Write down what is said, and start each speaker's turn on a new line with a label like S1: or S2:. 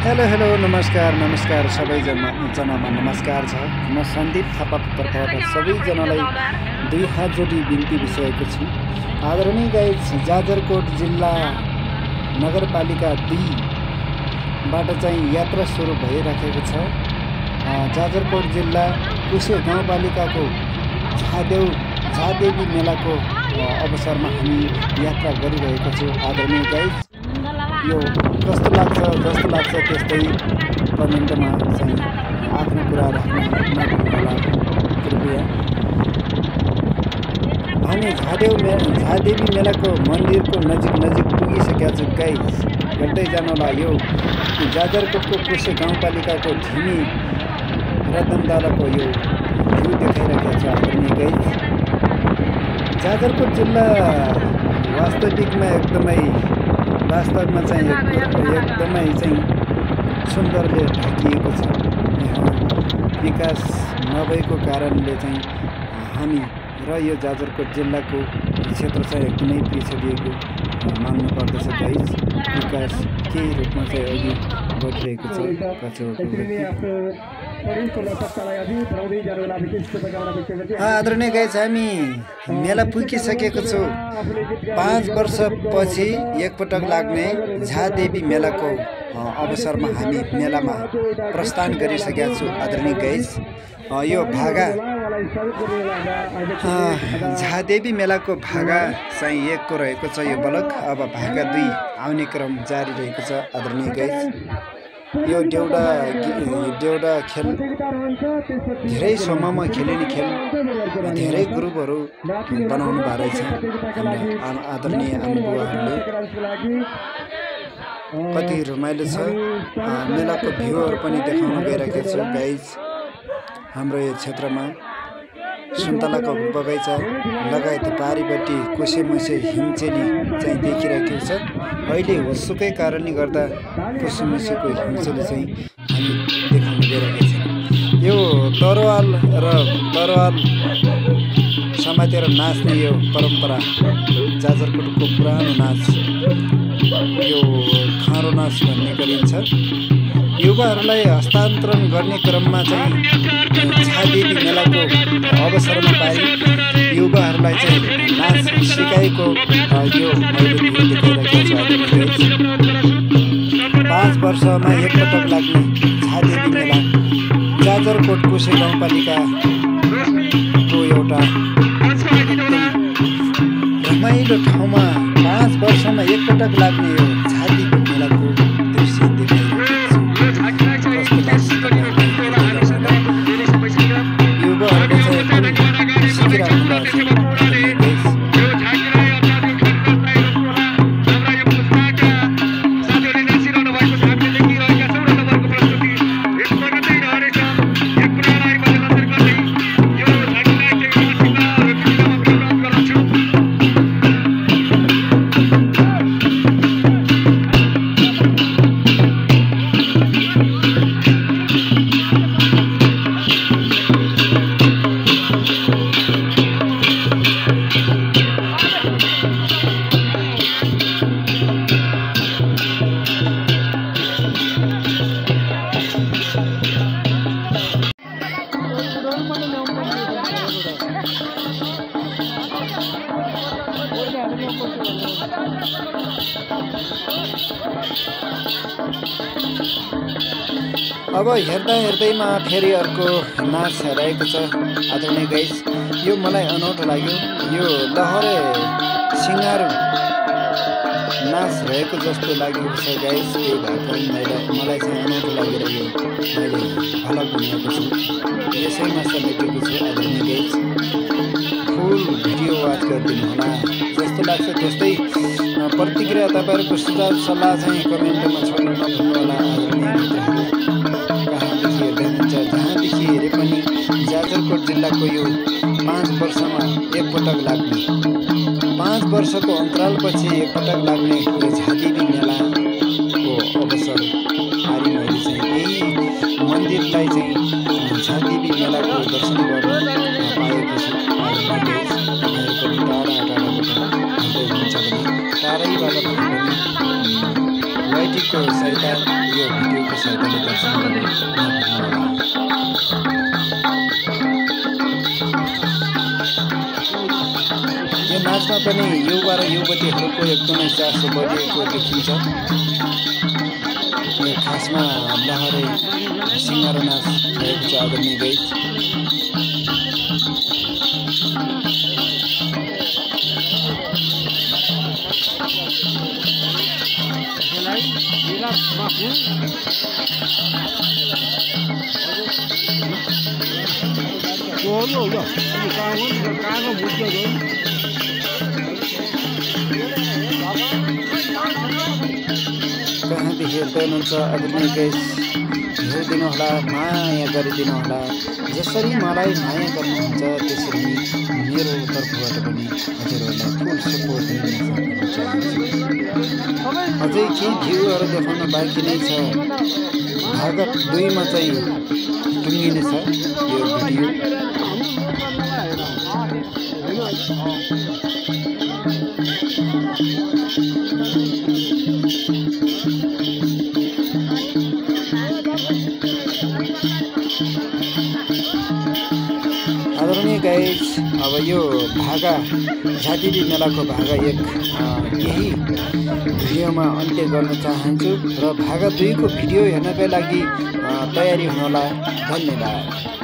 S1: Hello hello नमस्कार सबैजनामा नमस्कार छ। म सन्दीप थापा पत्रकारबाट सबैजनालाई दुई हात जोडी बिन्ती बिसाएको छु। आदरणीय गाइज, जाजरकोट जिल्ला नगरपालिका 2बाट चाहिँ यात्रा सुरु भइराखेको छ। जाजरकोट जिल्ला कुसे गाउँपालिकाको झादेवी मेलाको अवसरमा हामी यात्रा गरिरहेका छौँ। आदरणीय गाइज, यो कस्तो लाग्छ जस्तो लाग्छ त्यस्तै कमेन्टमा चाहिँ आफ्नो कुरा राख्न नभुल्नुहोला कृपया। हामी झादेवी मेलाको मन्दिरको नजिक पुगिसकेका छौँ गाइज। गर्दै जानुहोला। यो जाजरकोटको कुसे गाउँपालिकाको धिमी रतनदालाको यो भ्यू देखाइरहेको छ। आदरणीय गाइज, जाजरकोट जिल्ला वास्तवमा चाहिँ एकदमै सुन्दरले ढाकिएको छ। यहाँ विकास नभएको कारणले चाहिँ हामी र यो जाजरकोट जिल्लाको क्षेत्र चाहिँ एकदमै पिछडिएको मान्नु पर्दछ गाइज। विकास केही रूपमा चाहिँ अघि बढिरहेको छ। आदरणीय गाइज, हामी मेला पुगिसकेको छौँ। 5 वर्षपछि एकपटक लाग्ने झादेवी मेलाको अवसरमा हामी मेलामा प्रस्थान गरिसकेका छौँ। आदरणीय गाइज, यो भागा झादेवी मेलाको भागा चाहिँ 1 को रहेको छ यो बलक। अब भागा 2 आउने क्रम जारी रहेको छ। आदरणीय गाइज, यो देउडा खेल धेरै समयमा खेलिने खेल, धेरै ग्रुपहरू बनाउनु भएको रहेछ हाम्रा आदरणीय आमाबुवाहरूले। कति रमाइलो छ। मेलाको भ्यूहरू पनि देखाउन गइरहेको छु गाइज। हाम्रो यो क्षेत्रमा सुन्तलाको बगैँचा लगायत पारिपट्टि कुसेमुसे हिमचेली चाहिँ देखिरहेको छ। अहिले हुसुकै कारणले गर्दा कुसेमुसेको हिमचेली चाहिँ हामी देखाउन गइरहेको छ। यो तरवाल समातेर नाच्ने यो परम्परा जाजरकोटको पुरानो नाच, यो खाँडो नाच भन्ने गरिन्छ। युवाहरूलाई हस्तान्तरण गर्ने क्रममा चाहिँ झादेवी मेलाको अवसरमा पाई युवाहरूलाई चाहिँ नाच सिकाएको यो मैले भिडियो देखाइरहेको छु। 5 वर्षमा एकपटक लाग्ने झादेवी मेला जाजरकोट कुसे गाउँपालिकाको एउटा रमाइलो ठाउँमा 5 वर्षमा एकपटक लाग्ने यो झादेवी मेलाको दृश्य देखाइरहेको छ। अब हेर्दैमा फेरि अर्को नाच रहेको छ। आदरणीय गाइज, यो मलाई अनौठो लाग्यो। यो लहरे सिँगार नाच रहेको जस्तो लागेको छ गाइज। त्यही भएको मलाई चाहिँ अनौठो लागेर यो मैले भलक बनाएको छु, यसैमा समेटेको छु। आदरणीय गाइज, फुल भिडियो वाच गरिदिनु होला। जस्तो लाग्छ त्यस्तै प्रतिक्रिया तपाईँहरूको सुझाव सल्लाह चाहिँ कमेन्टमा छोड्नु नभुल्नुहोला। जहाँदेखि हेरे पनि जाजरकोट जिल्लाको यो 5 वर्षमा एकपटक लाग्ने, 5 वर्षको अन्तरालपछि एकपटक लाग्ने यो झादेवी मेलाको अवसर पारी मैले चाहिँ यही मन्दिरलाई चाहिँ झादेवी मेलाको दर्शन गर्न पाएको छु। तपाईँहरू पनि टाढाबाट टाढैबाट पनि YT लाइकको सहायता यो भिडियोको सहायताले दर्शन गर्न नभुल्नुहोला। यो नाचमा पनि युवा र युवतीहरूको एकदमै चासो बढिएको देखिन्छ। यो खासमा लहरे सिङ्गारो नाच भएको छ आदरणीय गाइस। कहाँदेखि हेर्दै हुनुहुन्छ आदरणीय गाइस, हेरिदिनुहोला, माया गरिदिनुहोला। जसरी मलाई माया गर्नुहुन्छ त्यसरी मेरो तर्फबाट पनि हजुरहरूलाई फुल सपोर्ट दिन चाहन्छु। अझै केही भ्यूहरू देखाउन बाँकी नै छ। भाग 2 मा चाहिँ टुङ्गिनेछ यो भिडियो। आदरणीय गाइस, अब यो भागा झाँटिदी मेलाको भागा 1 यही भिडियोमा अन्त्य गर्न चाहन्छु र भागा 2 को भिडियो हेर्नकै लागि तयारी हुनुहोला। धन्यवाद।